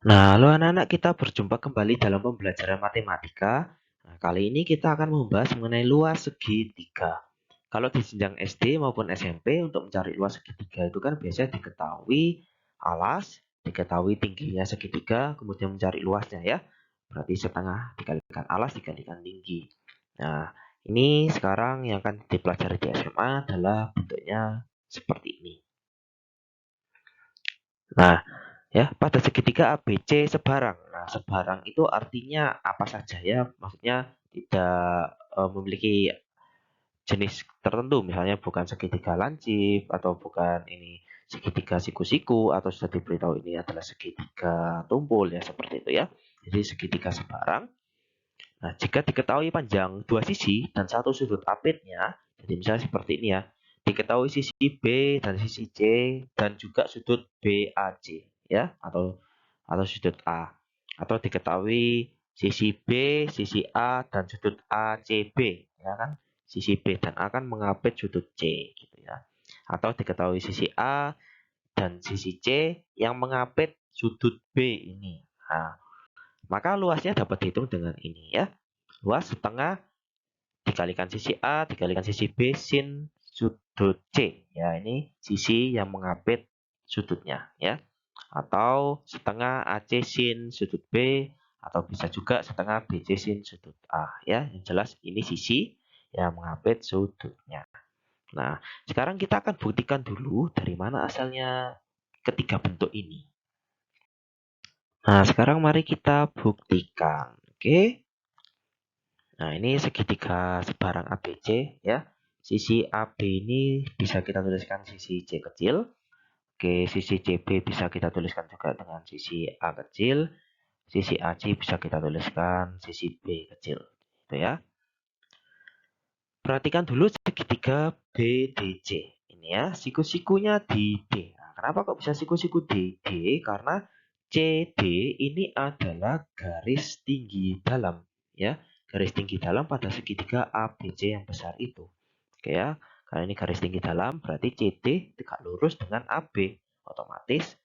Nah, halo anak-anak, kita berjumpa kembali dalam pembelajaran matematika. Nah, kali ini kita akan membahas mengenai luas segitiga. Kalau di jenjang SD maupun SMP untuk mencari luas segitiga itu kan biasanya diketahui alas, diketahui tingginya segitiga, kemudian mencari luasnya ya. Berarti setengah dikalikan alas dikalikan tinggi. Nah, ini sekarang yang akan dipelajari di SMA adalah bentuknya seperti ini. Nah, ya, pada segitiga ABC sebarang. Nah, sebarang itu artinya apa saja ya? Maksudnya tidak memiliki jenis tertentu, misalnya bukan segitiga lancip atau bukan ini segitiga siku-siku atau sudah diberitahu ini adalah segitiga tumpul ya seperti itu ya. Jadi segitiga sebarang. Nah, jika diketahui panjang dua sisi dan satu sudut apitnya, jadi misalnya seperti ini ya, diketahui sisi B dan sisi C dan juga sudut BAC ya atau sudut A atau diketahui sisi B, sisi A dan sudut ACB ya kan. Sisi B dan A kan mengapit sudut C gitu ya. Atau diketahui sisi A dan sisi C yang mengapit sudut B ini. Nah, maka luasnya dapat dihitung dengan ini ya. Luas setengah dikalikan sisi A dikalikan sisi B sin sudut C. Ya, ini sisi yang mengapit sudutnya ya. Atau setengah AC sin sudut B atau bisa juga setengah BC sin sudut A ya. Yang jelas ini sisi yang mengapit sudutnya. Nah, sekarang kita akan buktikan dulu dari mana asalnya ketiga bentuk ini. Nah, sekarang mari kita buktikan. Oke. Nah, ini segitiga sebarang ABC ya. Sisi AB ini bisa kita tuliskan sisi C kecil. Oke, sisi CB bisa kita tuliskan juga dengan sisi A kecil. Sisi AC bisa kita tuliskan sisi B kecil. Itu ya. Perhatikan dulu segitiga BDC. Ini ya, siku-sikunya di D. Nah, kenapa kok bisa siku-siku di D? Karena CD ini adalah garis tinggi dalam ya. Garis tinggi dalam pada segitiga ABC yang besar itu. Oke ya. Karena ini garis tinggi dalam berarti CD tegak lurus dengan AB. Otomatis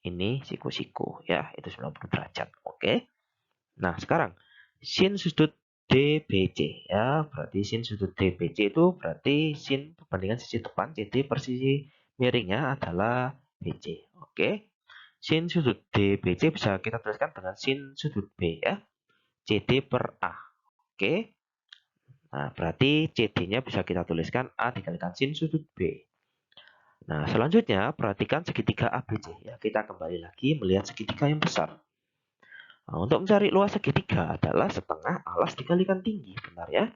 ini siku-siku ya, itu 90 derajat. Oke. Nah, sekarang sin sudut DBC ya, berarti sin sudut DBC itu berarti sin perbandingan sisi depan CD per sisi miringnya adalah BC. Oke. Sin sudut DBC bisa kita tuliskan dengan sin sudut B ya. CD per A. Oke. Nah, berarti CD-nya bisa kita tuliskan A dikalikan sin sudut B. Nah, selanjutnya perhatikan segitiga ABC ya. Kita kembali lagi melihat segitiga yang besar. Nah, untuk mencari luas segitiga adalah setengah alas dikalikan tinggi, benar ya?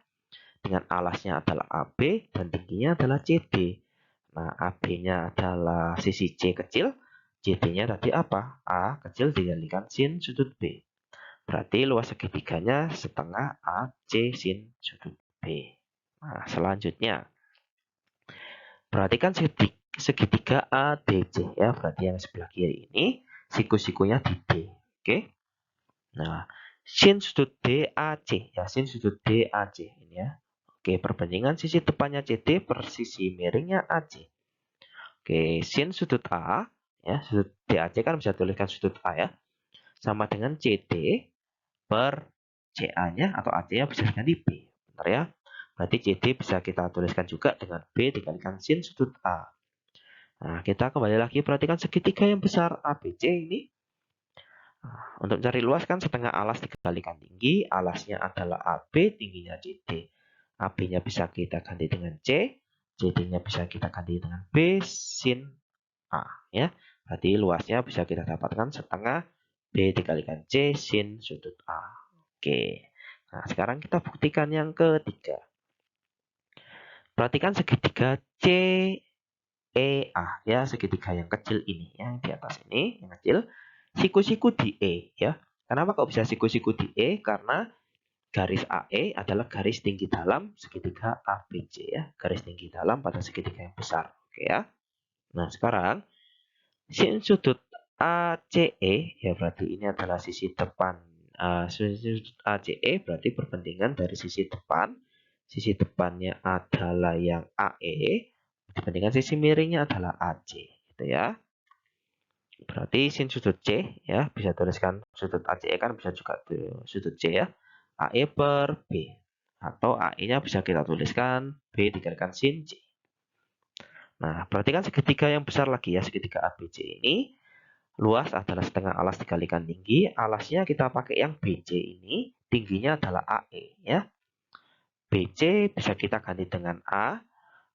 Dengan alasnya adalah AB dan tingginya adalah CD. Nah, AB-nya adalah sisi C kecil, CD-nya tadi apa? A kecil dikalikan sin sudut B. Berarti luas segitiganya setengah AC sin sudut B. Nah, selanjutnya, perhatikan segitiga ADC ya, berarti yang sebelah kiri ini siku-sikunya di D. Oke. Nah, sin sudut DAC ya, sin sudut DAC ini ya. Oke, perbandingan sisi depannya CD per sisi miringnya AC. Oke, sin sudut A ya, sudut DAC kan bisa tuliskan sudut A ya. Sama dengan CD per CA-nya atau AC-nya bisa diganti B. Benar ya? Berarti CD bisa kita tuliskan juga dengan B dikalikan sin sudut A. Nah, kita kembali lagi perhatikan segitiga yang besar ABC ini. Nah, untuk mencari luas kan setengah alas dikalikan tinggi, alasnya adalah AB, tingginya CD. AB-nya bisa kita ganti dengan C, CD-nya bisa kita ganti dengan B sin A. Ya. Berarti luasnya bisa kita dapatkan setengah B dikalikan C sin sudut A. Oke. Nah, sekarang kita buktikan yang ketiga. Perhatikan segitiga CEA ya, segitiga yang kecil ini yang di atas ini, yang kecil. Siku-siku di E ya. Kenapa kok bisa siku-siku di E? Karena garis AE adalah garis tinggi dalam segitiga ABC ya, garis tinggi dalam pada segitiga yang besar. Oke ya. Nah, sekarang sin sudut ACE ya, berarti ini adalah sisi depan. Sudut ACE berarti perbandingan dari sisi depan. Sisi depannya adalah yang AE dibandingkan sisi miringnya adalah AC gitu ya. Berarti sin sudut C ya, bisa tuliskan sudut ACE kan bisa juga sudut C ya. AE per B. Atau AE-nya bisa kita tuliskan B dikalikan sin C. Nah, berarti kan segitiga yang besar lagi ya, segitiga ABC ini. Luas adalah setengah alas dikalikan tinggi. Alasnya kita pakai yang BC ini. Tingginya adalah AE ya. BC bisa kita ganti dengan A.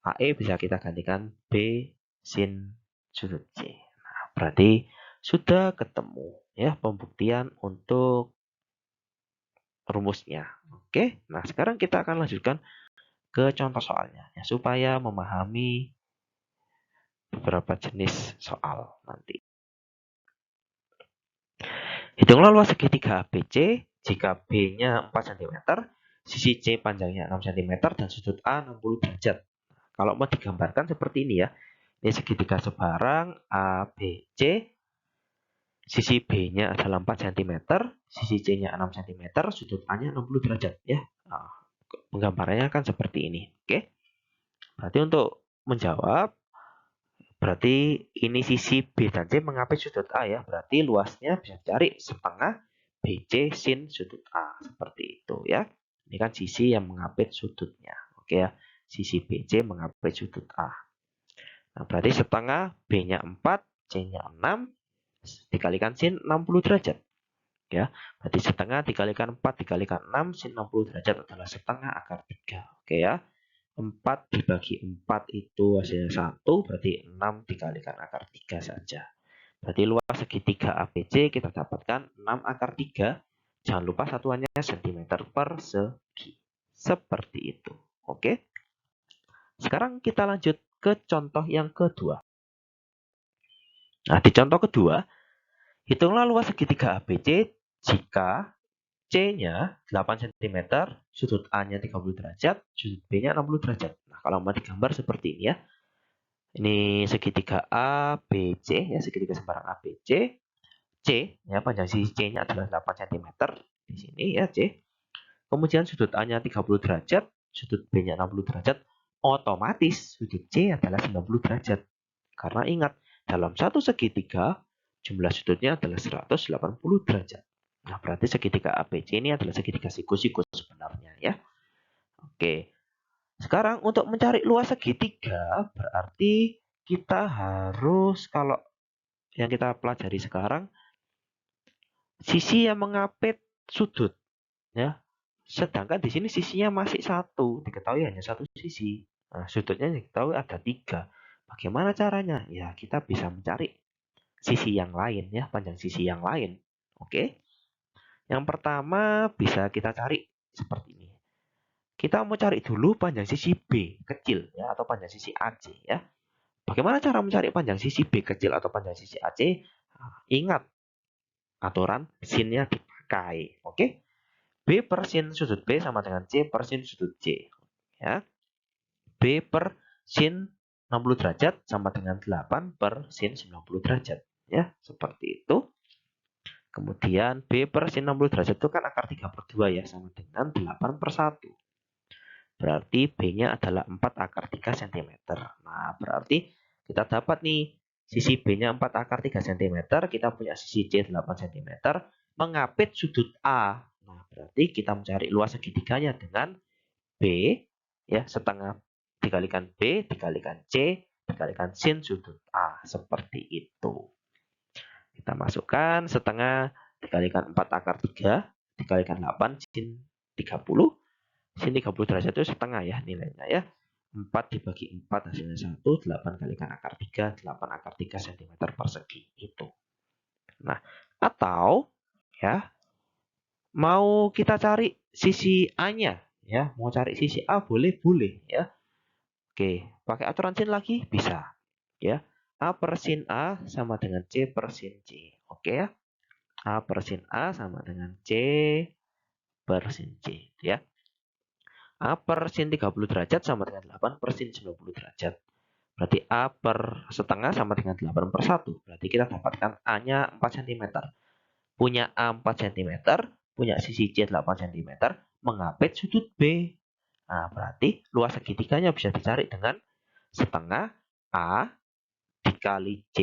AE bisa kita gantikan B sin sudut C. Nah, berarti sudah ketemu ya pembuktian untuk rumusnya. Oke, nah sekarang kita akan lanjutkan ke contoh soalnya ya, supaya memahami beberapa jenis soal nanti. Hitunglah luas segitiga ABC jika B-nya 4 cm, sisi C panjangnya 6 cm, dan sudut A 60 derajat. Kalau mau digambarkan seperti ini ya, ini segitiga sebarang ABC, sisi B-nya adalah 4 cm, sisi C-nya 6 cm, sudut A-nya 60 derajat ya. Nah, penggambarannya kan seperti ini. Oke. Berarti untuk menjawab, berarti ini sisi B dan C mengapit sudut A ya. Berarti luasnya bisa cari setengah BC sin sudut A. Seperti itu ya. Ini kan sisi yang mengapit sudutnya. Oke ya. Sisi BC mengapit sudut A. Nah, berarti setengah B-nya 4, C-nya 6, dikalikan sin 60 derajat. Ya, berarti setengah dikalikan 4 dikalikan 6, sin 60 derajat adalah setengah akar 3. Oke ya. 4 dibagi 4 itu hasilnya 1, berarti 6 dikalikan akar 3 saja. Berarti luas segitiga ABC kita dapatkan 6 akar 3. Jangan lupa satuannya cm per segi. Seperti itu. Oke. Sekarang kita lanjut ke contoh yang kedua. Nah, di contoh kedua, hitunglah luas segitiga ABC jika C-nya 8 cm, sudut A-nya 30 derajat, sudut B-nya 60 derajat. Nah, kalau mau digambar seperti ini ya. Ini segitiga ABC ya, segitiga sebarang ABC. C ya, panjang sisi C-nya adalah 8 cm di sini ya C. Kemudian sudut A-nya 30 derajat, sudut B-nya 60 derajat. Otomatis sudut C adalah 90 derajat. Karena ingat, dalam satu segitiga jumlah sudutnya adalah 180 derajat. Nah, berarti segitiga ABC ini adalah segitiga siku-siku sebenarnya ya. Oke. Sekarang untuk mencari luas segitiga berarti kita harus, kalau yang kita pelajari sekarang, sisi yang mengapit sudut ya. Sedangkan di sini sisinya masih satu, diketahui hanya satu sisi. Nah, sudutnya diketahui ada 3. Bagaimana caranya? Ya, kita bisa mencari sisi yang lain ya, panjang sisi yang lain. Oke. Yang pertama bisa kita cari seperti ini. Kita mau cari dulu panjang sisi B kecil ya, atau panjang sisi AC ya. Bagaimana cara mencari panjang sisi B kecil atau panjang sisi AC? Nah, ingat aturan sinnya dipakai. Oke. B per sin sudut B sama dengan C per sin sudut C. Ya. B per sin 60 derajat sama dengan 8 per sin 90 derajat. Ya, seperti itu. Kemudian B per sin 60 derajat itu kan akar 3 per 2 ya, sama dengan 8 per 1. Berarti B-nya adalah 4 akar 3 cm. Nah, berarti kita dapat nih, sisi B-nya 4 akar 3 cm, kita punya sisi C 8 cm, mengapit sudut A. Nah, berarti kita mencari luas segitiganya dengan B, ya, setengah dikalikan B, dikalikan C, dikalikan sin sudut A. Seperti itu. Kita masukkan setengah dikalikan 4 akar 3, dikalikan 8, sin 30. Sin 30 derajat itu setengah ya nilainya ya. 4 dibagi 4 hasilnya 1, 8 kalikan akar 3, 8 akar 3 cm persegi itu. Nah, atau ya mau kita cari sisi A-nya ya, mau cari sisi A boleh ya. Oke, pakai aturan sin lagi bisa ya. A per sin A sama dengan C per sin C. Oke ya. A per sin A sama dengan C per sin C ya. A per sin 30 derajat sama dengan 8 per sin 90 derajat. Berarti A per setengah sama dengan 8 per 1. Berarti kita dapatkan A-nya 4 cm. Punya A 4 cm, punya sisi C 8 cm, mengapit sudut B. Nah, berarti luas segitiganya bisa dicari dengan setengah A dikali C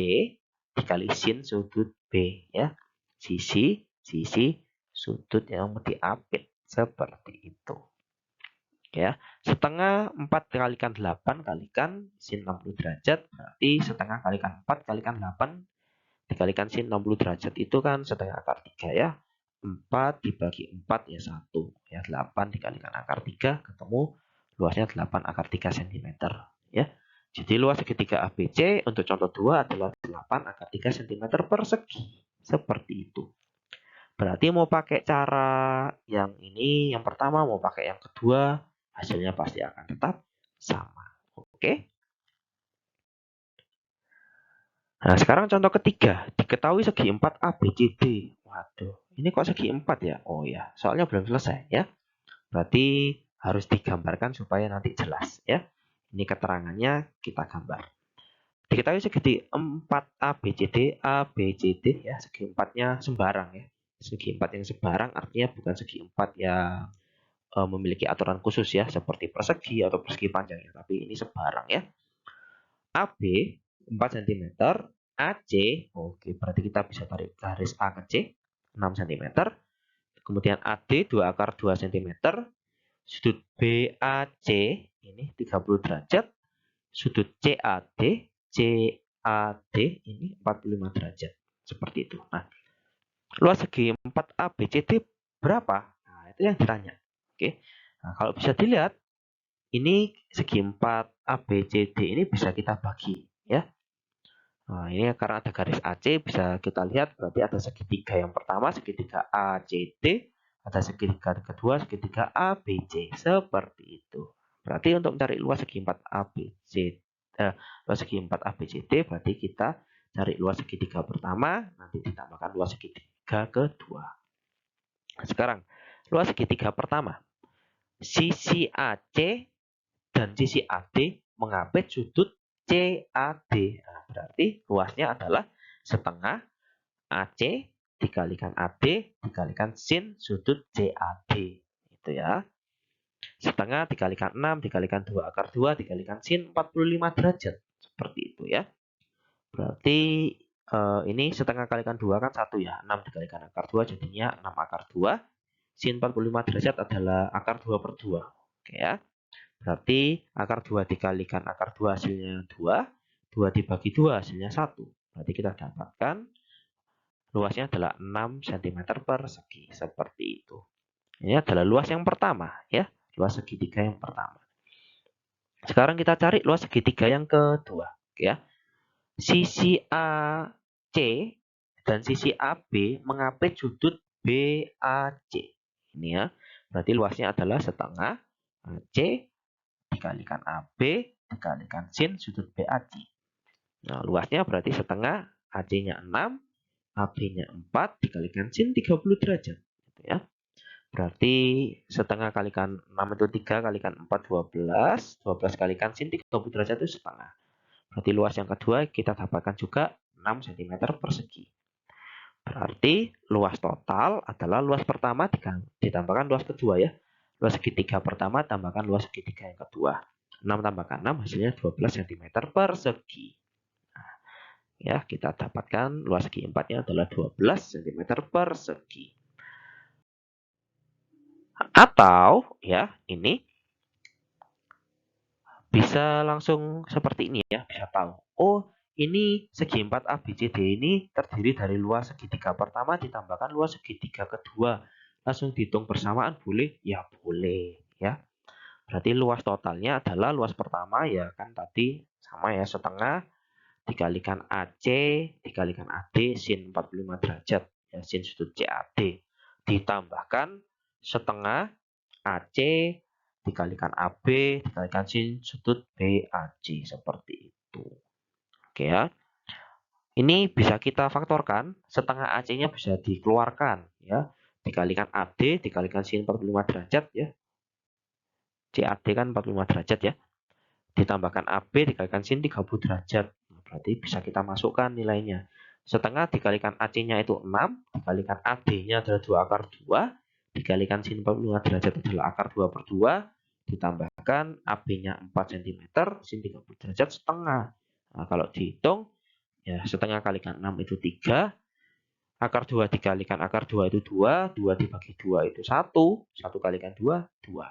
dikali sin sudut B ya. Sisi sudut yang mau diapit seperti itu. Ya, setengah 4 kalikan 8 kalikan sin 60 derajat berarti setengah kalikan 4 kalikan 8 dikalikan sin 60 derajat itu kan setengah akar 3 ya. 4 dibagi 4 ya 1 ya, 8 dikalikan akar 3 ketemu luasnya 8 akar 3 cm ya. Jadi luas segitiga ABC untuk contoh 2 adalah 8 akar 3 cm persegi. Seperti itu. Berarti mau pakai cara yang ini, yang pertama, mau pakai yang kedua, hasilnya pasti akan tetap sama. Oke. Nah, sekarang contoh ketiga. Diketahui segi 4 ABCD. Waduh, ini kok segi 4 ya? Oh ya, soalnya belum selesai ya. Berarti harus digambarkan supaya nanti jelas ya. Ini keterangannya kita gambar. Diketahui segi 4 ABCD ya, segi 4-nya sembarang ya. Segi 4 yang sembarang artinya bukan segi 4 yang memiliki aturan khusus ya, seperti persegi atau persegi panjang ya, tapi ini sembarang ya. AB 4 cm, AC, oke, berarti kita bisa tarik garis A ke C 6 cm. Kemudian AD 2 akar 2 cm, sudut BAC ini 30 derajat, sudut CAD ini 45 derajat. Seperti itu. Nah, luas segi 4 ABCD berapa? Nah, itu yang ditanya. Oke. Nah, kalau bisa dilihat, ini segi 4 ABCD ini bisa kita bagi ya. Nah, ini karena ada garis AC bisa kita lihat berarti ada segitiga yang pertama, segitiga ACD, ada segitiga kedua, segitiga ABC. Seperti itu. Berarti untuk mencari luas segi 4 ABC, luas segi 4 ABCD berarti kita cari luas segitiga pertama, nanti ditambahkan luas segitiga kedua. Nah, sekarang luas segitiga pertama. Sisi AC dan sisi AD mengapit sudut CAD. Nah, berarti luasnya adalah setengah AC dikalikan AD dikalikan sin sudut CAD. Itu ya. Setengah dikalikan 6 dikalikan 2 akar 2 dikalikan sin 45 derajat. Seperti itu ya. Berarti ini setengah kalikan 2 kan 1 ya. 6 dikalikan akar 2 jadinya 6 akar 2. Sin 45 derajat adalah akar 2 per 2. Oke ya. Berarti akar 2 dikalikan akar 2 hasilnya 2. 2 dibagi 2 hasilnya 1. Berarti kita dapatkan luasnya adalah 6 cm persegi. Seperti itu. Ini adalah luas yang pertama ya. Luas segitiga yang pertama. Sekarang kita cari luas segitiga yang kedua. Ya. Sisi AC dan sisi AB mengapit sudut BAC. Ini ya. Berarti luasnya adalah setengah AC dikalikan AB dikalikan sin sudut BAC. Nah, luasnya berarti setengah, AC-nya 6, AB-nya 4 dikalikan sin 30 derajat. Gitu ya. Berarti setengah kalikan 6 itu 3 kalikan 4 12, 12 kalikan sin 30 derajat itu setengah. Berarti luas yang kedua kita dapatkan juga 6 cm persegi. Berarti luas total adalah luas pertama ditambahkan luas kedua ya. Luas segitiga pertama tambahkan luas segitiga yang kedua. 6 tambahkan 6 hasilnya 12 cm persegi. Nah, ya, kita dapatkan luas segi 4-nya adalah 12 cm persegi. Atau ya, ini bisa langsung seperti ini ya, bisa tahu. Oh, ini segi 4 ABCD ini terdiri dari luas segitiga pertama ditambahkan luas segitiga kedua. Langsung dihitung bersamaan boleh? Ya boleh ya. Berarti luas totalnya adalah luas pertama ya kan tadi sama ya, setengah dikalikan AC dikalikan AD sin 45 derajat ya, sin sudut CAD ditambahkan setengah AC dikalikan AB dikalikan sin sudut BAC seperti itu. Oke ya. Ini bisa kita faktorkan, setengah AC-nya bisa dikeluarkan ya. Dikalikan AD dikalikan sin 45 derajat ya. CAD kan 45 derajat ya. Ditambahkan AB dikalikan sin 30 derajat. Berarti bisa kita masukkan nilainya. Setengah dikalikan AC-nya itu 6, dikalikan AD-nya adalah 2 akar 2, dikalikan sin 45 derajat adalah akar 2 per 2, ditambahkan AB-nya 4 cm, sin 30 derajat setengah. Nah, kalau dihitung Ya, setengah kalikan 6 itu 3. Akar 2 dikalikan akar 2 itu 2. 2 dibagi 2 itu 1. 1 kalikan 2, 2.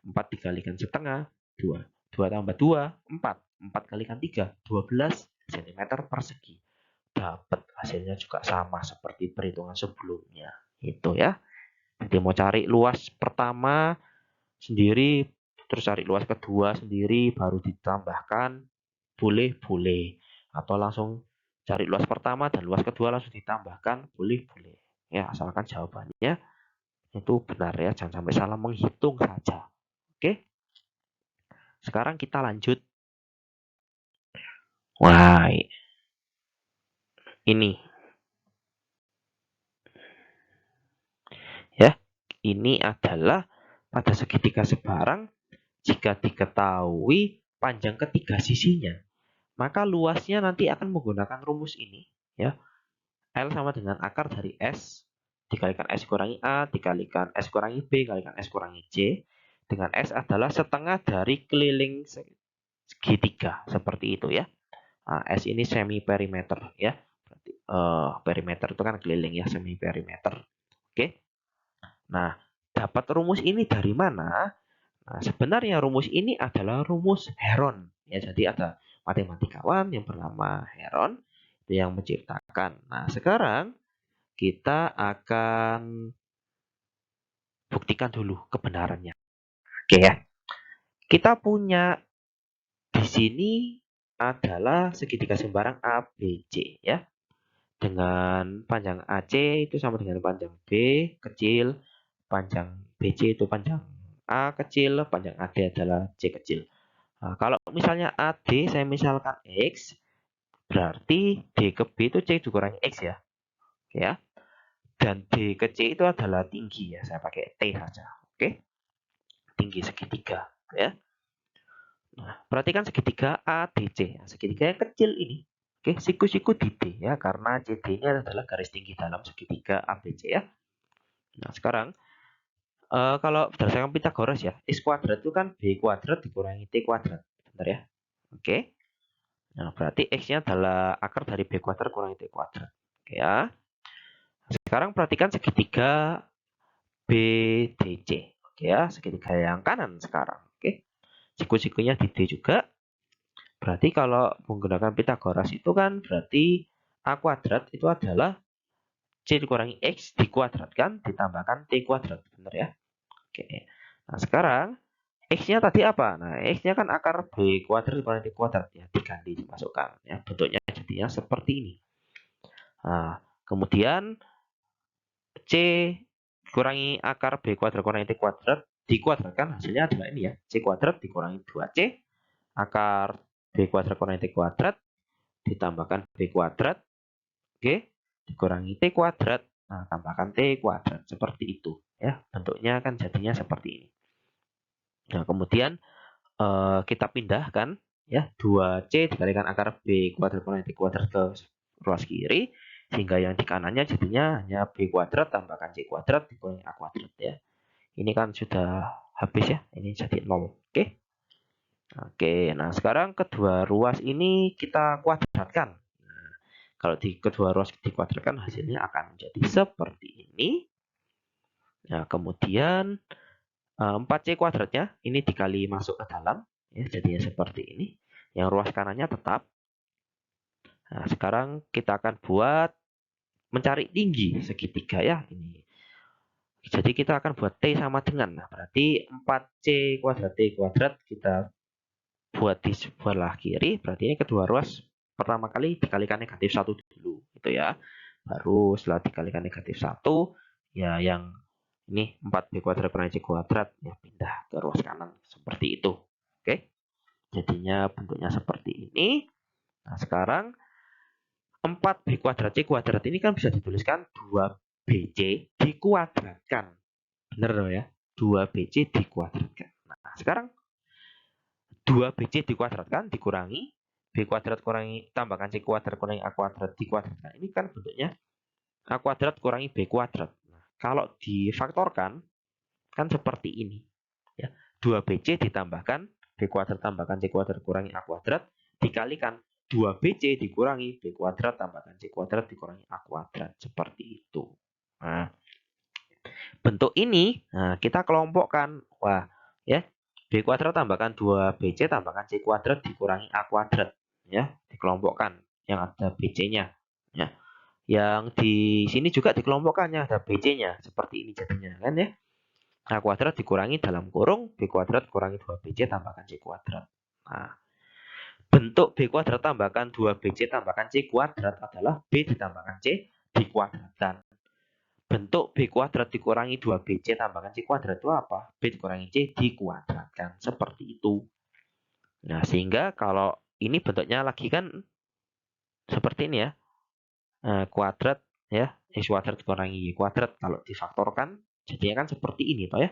4 dikalikan setengah, 2. 2 tambah 2, 4. 4 kalikan 3, 12 cm persegi. Dapat hasilnya juga sama seperti perhitungan sebelumnya. Itu ya. Jadi mau cari luas pertama sendiri, terus cari luas kedua sendiri, baru ditambahkan, boleh-boleh. Atau langsung cari luas pertama dan luas kedua langsung ditambahkan, boleh-boleh. Ya, asalkan jawabannya itu benar ya, jangan sampai salah menghitung saja. Oke, sekarang kita lanjut. Wah, ini ya, ini adalah pada segitiga sebarang jika diketahui panjang ketiga sisinya, maka luasnya nanti akan menggunakan rumus ini ya. L sama dengan akar dari S dikalikan S kurangi A dikalikan S kurangi B dikalikan S kurangi C, dengan S adalah setengah dari keliling segitiga seperti itu ya. Nah, S ini semi perimeter ya. Berarti perimeter itu kan keliling ya, semi perimeter. Oke. Nah, dapat rumus ini dari mana? Nah, sebenarnya rumus ini adalah rumus Heron. Ya, jadi ada matematikawan yang bernama Heron yang menciptakan. Nah, sekarang kita akan buktikan dulu kebenarannya. Oke ya. Kita punya di sini adalah segitiga sembarang ABC ya. Dengan panjang AC itu sama dengan panjang B kecil, panjang BC itu panjang A kecil, panjang AD adalah C kecil. Nah, kalau misalnya AD saya misalkan X, berarti D ke B itu C dikurangi X ya. Ya. Dan D ke C itu adalah tinggi ya, saya pakai T saja. Oke. Tinggi segitiga ya. Nah, perhatikan segitiga ADC. Segitiga yang kecil ini. Oke, siku-siku di D ya, karena CD-nya adalah garis tinggi dalam segitiga ABC ya. Nah, sekarang kalau berdasarkan Pythagoras ya, X kuadrat itu kan B kuadrat dikurangi T kuadrat. Benar ya? Oke. Nah, berarti X-nya adalah akar dari B kuadrat kurangi T kuadrat. Oke ya. Sekarang perhatikan segitiga BDC. Oke ya, segitiga yang kanan sekarang. Oke. Siku-sikunya di D juga. Berarti kalau menggunakan Pythagoras itu kan berarti A kuadrat itu adalah C dikurangi X dikuadratkan ditambahkan T kuadrat. Benar ya? Oke. Nah, sekarang X-nya tadi apa? Nah, X-nya kan akar B kuadrat dikurangi T kuadrat ya, diganti dimasukkan ya. Bentuknya jadinya seperti ini. Nah, kemudian C dikurangi akar B kuadrat kurangi T kuadrat dikuadratkan, hasilnya adalah ini ya. C kuadrat dikurangi 2C akar B kuadrat kurangi T kuadrat ditambahkan B kuadrat, oke, dikurangi T kuadrat, nah tambahkan T kuadrat, seperti itu ya, bentuknya kan jadinya seperti ini. Nah, kemudian kita pindahkan ya 2C dikalikan akar B kuadrat kurangi T kuadrat ke ruas kiri, sehingga yang di kanannya jadinya hanya B kuadrat tambahkan C kuadrat dikurangi A kuadrat ya. Ini kan sudah habis ya, ini jadi 0. Oke. Oke, nah sekarang kedua ruas ini kita kuadratkan. Nah, kalau di kedua ruas dikuadratkan hasilnya akan menjadi seperti ini. Nah, kemudian 4C kuadratnya ini dikali masuk ke dalam, ya, jadinya seperti ini. Yang ruas kanannya tetap. Nah, sekarang kita akan buat mencari tinggi segitiga ya ini. Jadi kita akan buat T sama dengan, nah berarti 4C kuadrat T kuadrat kita buat di sebelah kiri, berarti ini kedua ruas pertama kali dikalikan negatif 1 dulu gitu ya. Baru setelah dikalikan negatif 1 ya yang ini 4B kuadrat kurangi C kuadrat ya pindah ke ruas kanan seperti itu. Oke. Jadinya bentuknya seperti ini. Nah, sekarang 4B kuadrat C kuadrat ini kan bisa dituliskan 2BC dikuadratkan. Benar dong ya? 2BC dikuadratkan. Nah, sekarang 2BC dikuadratkan dikurangi B kuadrat kurangi tambahkan C kuadrat kurangi A kuadrat dikuadratkan. Ini kan bentuknya A kuadrat kurangi B kuadrat. Nah, kalau difaktorkan kan seperti ini. Ya, 2BC ditambahkan B kuadrat tambahkan C kuadrat kurangi A kuadrat dikalikan 2BC dikurangi B kuadrat tambahkan C kuadrat dikurangi A kuadrat. Seperti itu. Nah, bentuk ini kita kelompokkan. Wah, ya. B kuadrat tambahkan 2BC tambahkan C kuadrat dikurangi A kuadrat. Ya, dikelompokkan yang ada BC-nya. Ya. Yang di sini juga dikelompokkannya ada BC-nya. Seperti ini jadinya kan ya. A kuadrat dikurangi dalam kurung B kuadrat kurangi 2BC tambahkan C kuadrat. Nah, bentuk B kuadrat tambahkan 2BC tambahkan C kuadrat adalah B ditambahkan C dikuadratkan. Bentuk B kuadrat dikurangi 2BC tambahkan C kuadrat itu apa? B dikurangi C dikuadratkan. Seperti itu. Nah, sehingga kalau ini bentuknya lagi kan seperti ini ya. Kuadrat ya. X kuadrat dikurangi Y kuadrat. Kalau difaktorkan jadinya kan seperti ini toh ya.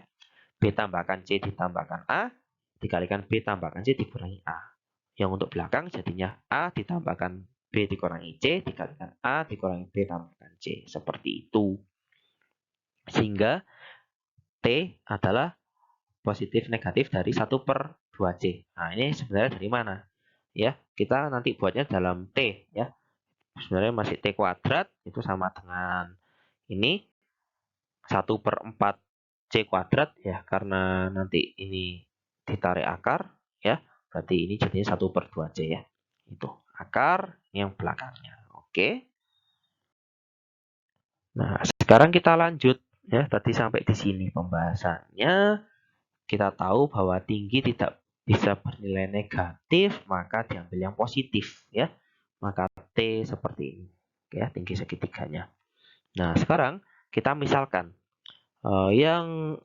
B tambahkan C ditambahkan A dikalikan B tambahkan C dikurangi A. Yang untuk belakang jadinya A ditambahkan B dikurangi C dikalikan A dikurangi B tambahkan C. Seperti itu. Sehingga T adalah positif negatif dari 1 per 2C. Nah, ini sebenarnya dari mana? Ya, kita nanti buatnya dalam T ya. Sebenarnya masih T kuadrat itu sama dengan ini 1 per 4 C kuadrat ya, karena nanti ini ditarik akar ya. Berarti ini jadinya 1 per 2C ya. Itu akar yang belakangnya. Oke. Nah, sekarang kita lanjut ya. Tadi sampai di sini pembahasannya. Kita tahu bahwa tinggi tidak bisa bernilai negatif, maka diambil yang positif ya. Maka T seperti ini ya, tinggi segitiganya. Nah, sekarang kita misalkan yang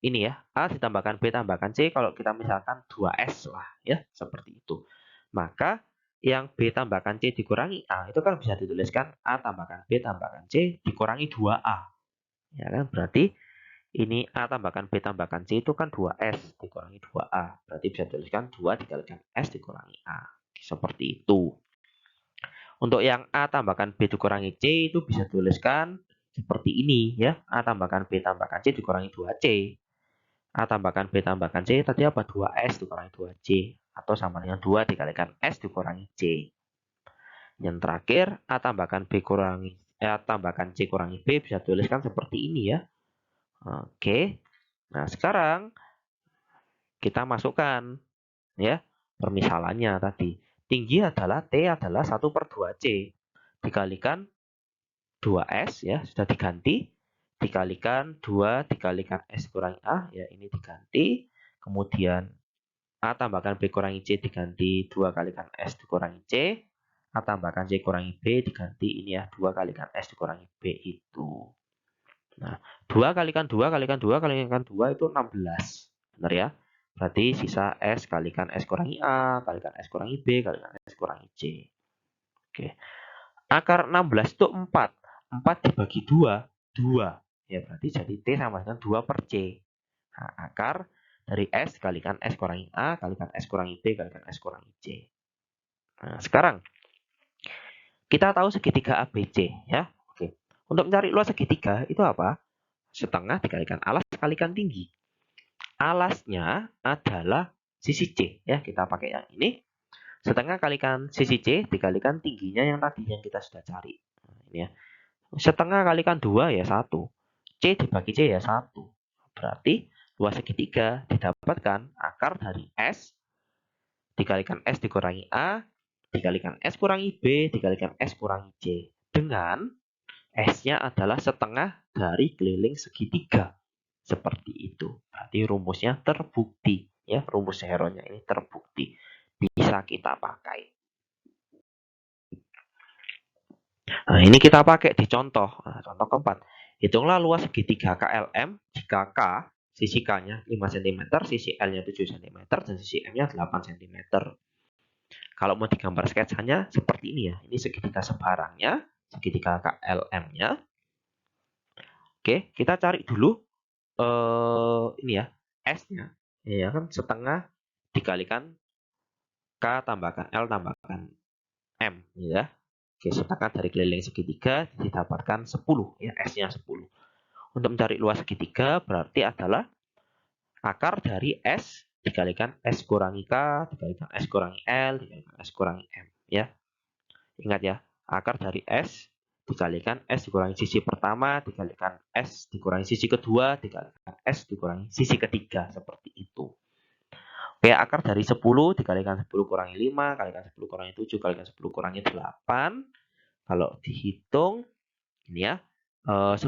ini ya, A ditambahkan B tambahkan C, kalau kita misalkan 2S lah ya, seperti itu. Maka yang B tambahkan C dikurangi A itu kan bisa dituliskan A tambahkan B tambahkan C dikurangi 2A. Ya kan? Berarti ini A tambahkan B tambahkan C itu kan 2S dikurangi 2A. Berarti bisa dituliskan 2 dikalikan S dikurangi A. Seperti itu. Untuk yang A tambahkan B dikurangi C itu bisa dituliskan seperti ini ya. A tambahkan B tambahkan C dikurangi 2C. A tambahkan B tambahkan C tadi apa? 2S dikurangi 2C. Atau sama dengan 2 dikalikan S dikurangi C. Yang terakhir, A tambahkan B kurangi A tambahkan C kurangi B bisa dituliskan seperti ini ya. Oke. Nah, sekarang kita masukkan ya permisalannya tadi. Tinggi adalah T adalah 1 per 2C. Dikalikan 2S ya, sudah diganti. Dikalikan 2 dikalikan S kurangi A, ya ini diganti. Kemudian A tambahkan B kurangi C diganti 2 kalikan S dikurangi C. A tambahkan C kurangi B diganti ini ya, 2 kalikan S dikurangi B itu. Nah, 2 kalikan 2 kalikan 2 kalikan 2 itu 16. Benar ya? Berarti sisa S kalikan S kurangi A, kalikan S kurangi B, kalikan S kurangi C. Oke. Akar 16 itu 4. 4 dibagi 2, 2. Ya, berarti jadi T sama dengan 2 per C. Nah, akar dari S kalikan S kurangi A, kalikan S kurangi B, kalikan S kurangi C. Nah, sekarang kita tahu segitiga ABC ya. Oke. Untuk mencari luas segitiga itu apa? Setengah dikalikan alas kalikan tinggi. Alasnya adalah sisi C ya, kita pakai yang ini. Setengah kalikan sisi C dikalikan tingginya yang tadi yang kita sudah cari. Nah, ini ya. Setengah kalikan 2 ya 1. C dibagi C ya 1. Berarti luas segitiga didapatkan akar dari S dikalikan S dikurangi A dikalikan S kurangi B dikalikan S kurangi C. Dengan S-nya adalah setengah dari keliling segitiga. Seperti itu. Berarti rumusnya terbukti. Ya, rumus Heronnya ini terbukti. Bisa kita pakai. Nah, ini kita pakai di contoh. Nah, contoh keempat. Hitunglah luas segitiga KLM jika K, sisi K-nya 5 cm, sisi L-nya 7 cm, dan sisi M-nya 8 cm. Kalau mau digambar sketsanya seperti ini ya. Ini segitiga sebarangnya, segitiga KLM-nya. Oke, kita cari dulu ini ya, S-nya. Ya kan setengah dikalikan K tambahkan L tambahkan M ya. Oke, setengah dari keliling segitiga didapatkan 10 ya, S-nya 10. Untuk mencari luas segitiga berarti adalah akar dari S dikalikan S kurangi K dikalikan S kurangi L dikalikan S kurangi M ya. Ingat ya, akar dari S dikalikan S dikurangi sisi pertama, dikalikan S dikurangi sisi kedua, dikalikan S dikurangi sisi ketiga, seperti itu. Oke, akar dari 10 dikalikan 10 kurangi 5, kalikan 10 kurangi 7, kalikan 10 kurangi 8. Kalau dihitung, ini ya, 10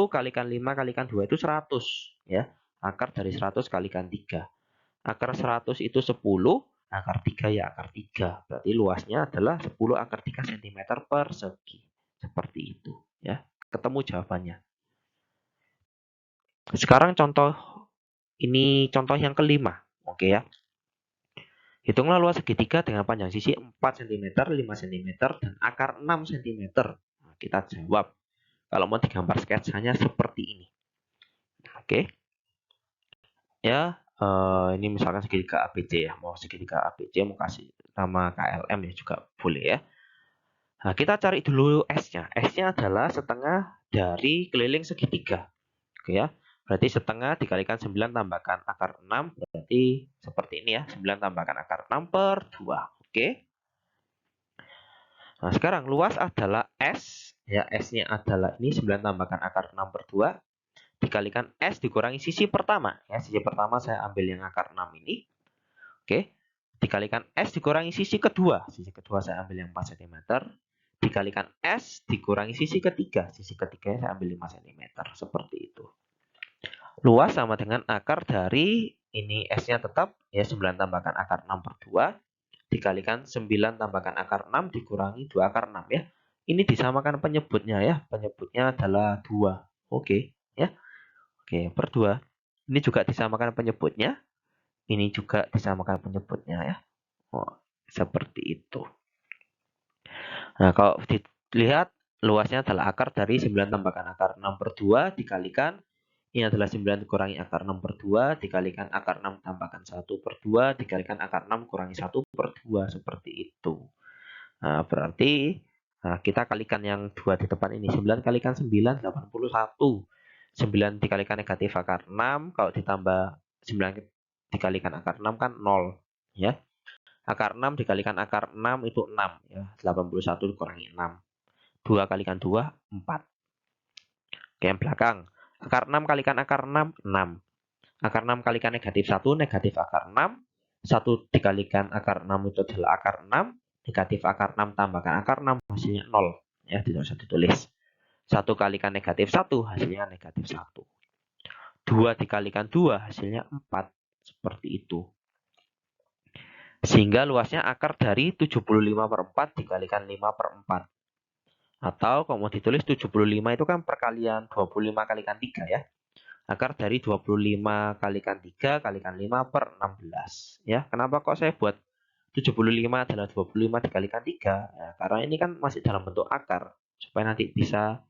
kalikan 5 kalikan 2 itu 100. Ya. Akar dari 100 kalikan 3. Akar 100 itu 10, akar 3 ya akar 3. Berarti luasnya adalah 10 akar 3 cm persegi. Seperti itu. Ya. Ketemu jawabannya. Sekarang contoh, ini contoh yang kelima. Oke ya. Hitunglah luas segitiga dengan panjang sisi 4 cm, 5 cm, dan akar 6 cm. Nah, kita jawab. Kalau mau digambar sketsanya seperti ini. Oke. Ya, ini misalkan segitiga ABC ya. Mau segitiga ABC, mau kasih nama KLM ya juga boleh ya. Nah, kita cari dulu S-nya. S-nya adalah setengah dari keliling segitiga. Oke ya. Berarti setengah dikalikan 9 tambahkan akar 6. Berarti seperti ini ya. 9 tambahkan akar 6 per 2. Oke. Nah, sekarang luas adalah S. Ya, S-nya adalah ini 9 tambahkan akar 6 per 2. Dikalikan S dikurangi sisi pertama. Ya, sisi pertama saya ambil yang akar 6 ini. Oke. Dikalikan S dikurangi sisi kedua. Sisi kedua saya ambil yang 4 cm. Dikalikan S dikurangi sisi ketiga. Sisi ketiganya saya ambil 5 cm. Seperti itu. Luas sama dengan akar dari ini S-nya tetap ya 9 tambahkan akar 6 per 2 dikalikan 9 tambahkan akar 6 dikurangi 2 akar 6 ya. Ini disamakan penyebutnya ya. Penyebutnya adalah 2. Oke ya. Oke, per 2. Ini juga disamakan penyebutnya. Ini juga disamakan penyebutnya ya. Oh, seperti itu. Nah, kalau dilihat luasnya adalah akar dari 9 tambahkan akar 6 per 2 dikalikan ini adalah 9 kurangi akar 6 per 2 dikalikan akar 6 tambahkan 1 per 2 dikalikan akar 6 kurangi 1 per 2 seperti itu. Nah, berarti kita kalikan yang 2 di depan ini. 9 kalikan 9, 81. 9 dikalikan negatif akar 6. Kalau ditambah 9 dikalikan akar 6 kan 0. Ya. Akar 6 dikalikan akar 6 itu 6. Ya. 81 dikurangi 6. 2 kalikan 2, 4. Oke, yang belakang. Akar 6 kalikan akar 6, 6. Akar 6 kalikan negatif 1, negatif akar 6. 1 dikalikan akar 6 itu adalah akar 6. Negatif akar 6 tambahkan akar 6 hasilnya 0. Ya, tidak usah ditulis. 1 kalikan negatif 1 hasilnya negatif 1. 2 dikalikan 2 hasilnya 4. Seperti itu. Sehingga luasnya akar dari 75 per 4 dikalikan 5 per 4. Atau kalau mau ditulis 75 itu kan perkalian 25 kalikan 3 ya. Akar dari 25 kalikan 3 kalikan 5 per 16. Ya, kenapa kok saya buat 75 adalah 25 dikalikan 3? Ya, karena ini kan masih dalam bentuk akar. Supaya nanti bisa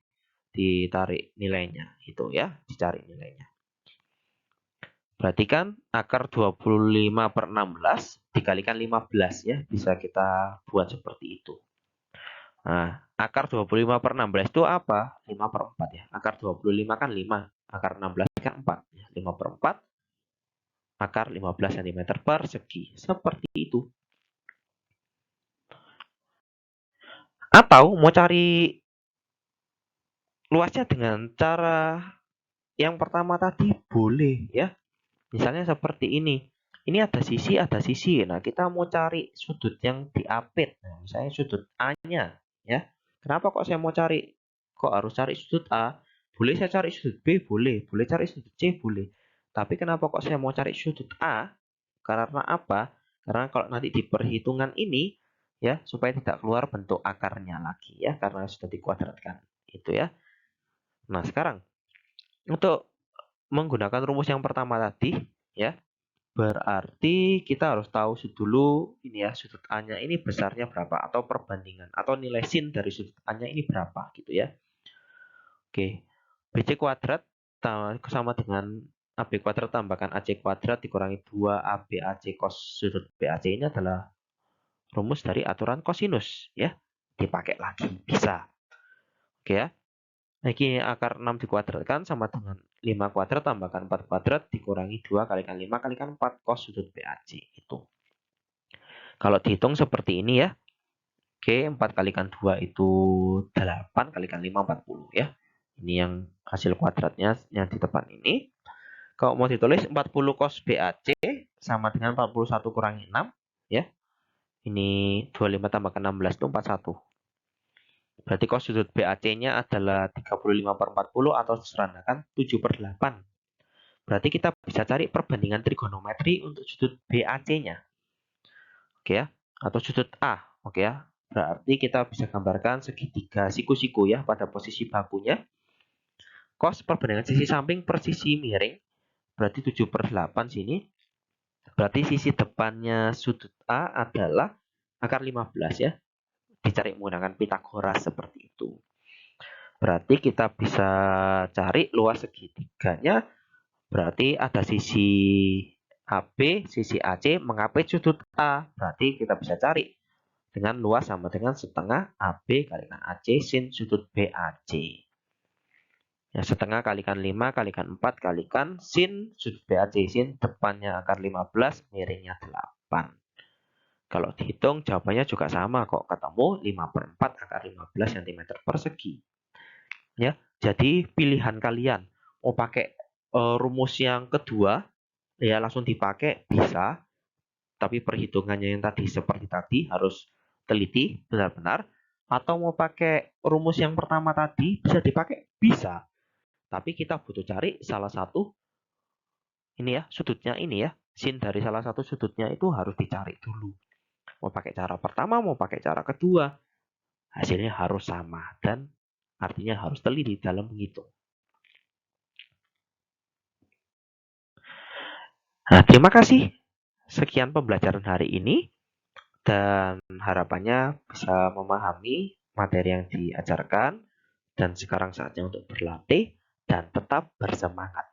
ditarik nilainya. Itu ya, dicari nilainya. Berarti kan akar 25 per 16 dikalikan 15 ya. Bisa kita buat seperti itu. Nah, akar 25 per 16 itu apa? 5 per 4 ya. Akar 25 kan 5. Akar 16 kan 4. 5 per 4. Akar 15 cm persegi. Seperti itu. Atau mau cari luasnya dengan cara yang pertama tadi boleh ya. Misalnya seperti ini. Ini ada sisi, ada sisi. Nah, kita mau cari sudut yang diapit. Nah, misalnya sudut A-nya ya. Kenapa kok saya mau cari? Kok harus cari sudut A? Boleh saya cari sudut B? Boleh. Boleh cari sudut C? Boleh. Tapi kenapa kok saya mau cari sudut A? Karena apa? Karena kalau nanti di perhitungan ini ya supaya tidak keluar bentuk akarnya lagi ya karena sudah dikuadratkan itu ya. Nah, sekarang untuk menggunakan rumus yang pertama tadi ya berarti kita harus tahu dulu ini ya sudut A-nya ini besarnya berapa atau perbandingan atau nilai sin dari sudut A-nya ini berapa gitu ya. Oke. BC kuadrat sama dengan AB kuadrat tambahkan AC kuadrat dikurangi 2 ABAC cos sudut BAC ini adalah rumus dari aturan kosinus ya. Dipakai lagi bisa. Oke ya. Nah, ini akar 6 dikuadratkan sama dengan 5 kuadrat tambahkan 4 kuadrat dikurangi 2 kalikan 5 kalikan 4 cos sudut BAC itu. Kalau dihitung seperti ini ya. Oke, 4 kalikan 2 itu 8, kalikan 5 40 ya. Ini yang hasil kuadratnya yang di depan ini. Kalau mau ditulis 40 cos BAC sama dengan 41 kurangi 6 ya. Ini 25 tambah 16 itu 41. Berarti cos sudut BAC-nya adalah 35/40 atau seranakan 7/8. Berarti kita bisa cari perbandingan trigonometri untuk sudut BAC-nya. Oke ya, atau sudut A, oke ya. Berarti kita bisa gambarkan segitiga siku-siku ya pada posisi bakunya. Cos perbandingan sisi samping per sisi miring, berarti 7/8 sini. Berarti sisi depannya sudut A adalah akar 15 ya. Dicari menggunakan Pitagoras seperti itu. Berarti kita bisa cari luas segitiganya. Berarti ada sisi AB, sisi AC mengapit sudut A. Berarti kita bisa cari dengan luas sama dengan setengah AB kalikan AC sin sudut BAC. Ya, setengah kalikan 5 kalikan 4 kalikan sin sudut BAC. Sin depannya akar 15, miringnya 8. Kalau dihitung jawabannya juga sama kok, ketemu 5/4 akar 15 cm persegi. Ya, jadi pilihan kalian mau pakai rumus yang kedua ya langsung dipakai bisa, tapi perhitungannya yang tadi seperti tadi harus teliti benar-benar, atau mau pakai rumus yang pertama tadi bisa dipakai bisa, tapi kita butuh cari salah satu ini ya sudutnya ini ya, sin dari salah satu sudutnya itu harus dicari dulu. Mau pakai cara pertama, mau pakai cara kedua, hasilnya harus sama dan artinya harus teliti dalam menghitung. Nah, terima kasih. Sekian pembelajaran hari ini dan harapannya bisa memahami materi yang diajarkan dan sekarang saatnya untuk berlatih dan tetap bersemangat.